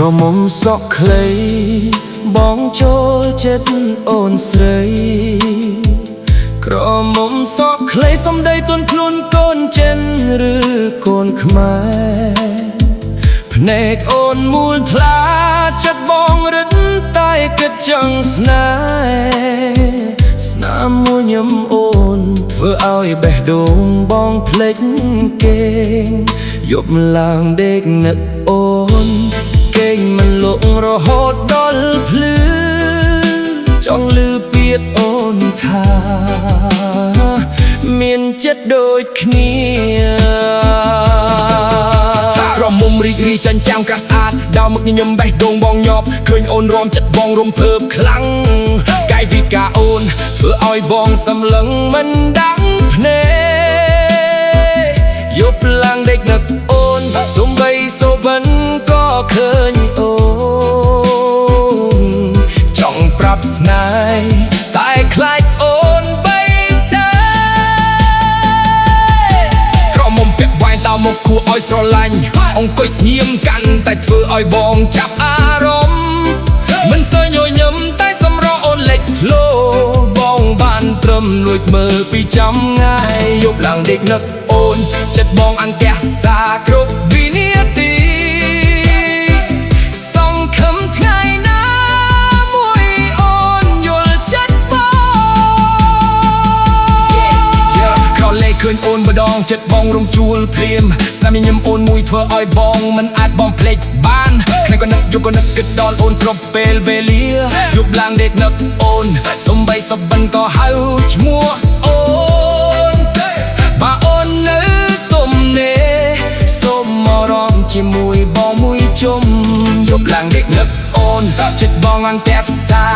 ក្រមុំសក់ខ្លីបងចូលចិត្តអូនស្រីក្រមុំសក់ខ្លីសំដីទន់ខ្លួនកូនចិនឬកូនខ្មែរភ្នែកអូនមូលថ្លាចិត្តបងរឹតតែគិតចង់ស្នេហ៍ស្នាមមួយញឹមអូនធ្វើឲ្យបេះដូងបងភ្លេចគេយប់ឡើងដេកនឹកអូនគេងមិនលក់រហូតដល់ភ្លឺចង់លឺពាក្យអូនថាមានចិត្តដូចគ្នាក្រមុំរីករាយចាញ់ចាំងកាសស្អាតដើមមុខញញឹមបេះដូងបងញាប់ឃើញអូនរំចិត្តបងរំភើបខ្លាំងកាយវិការអូនធ្វើឲ្យបងសម្លឹងមិនដាំងភ្នែកយប់ឡើងដេកនឹកអូនសំបីសូវិនក៏ឃើញអូនចង់ប្រាប់ស្នេហ៍តែខ្លាចអូនបីសាក្រមុំពាក់វ៉ែនតើមកគួរឲ្យស្រឡាញ់អង្គុយស្ងៀមកាន់តែធ្វើឲ្យបងចាប់អារម្មណ៍មិនសូវញញឹមតែសម្រស់អូនលេចធ្លោបងបានត្រឹមលួចមើលពីចំងាយយប់ឡើងដេកនឹកអូនចិត្តបងអន្ទះសាគ្រប់វិនាទីសង្ឃឹមថ្ងៃណាមួយអូនយល់ចិត្តបងក្រឡេកឃើញអូនម្ដងចិត្តបងរំជួលព្រាមស្នាមញញឹមអូនមួយធ្វើឲ្យបងមិនអាចបងភ្លេចបានថ្ងៃក៏នឹកយប់ក៏នឹកគិតដល់អូនគ្រប់ពេលវេលាយប់ឡើងដេកនឹកអូនសំបីសបិនក៏ហៅឈ្មោះអូនបើអូននៅទំនេរសូមមករំជាមួយបងមួយជុំយប់ឡើងដេកនឹកអូនចិត្តបងអន្ទះសា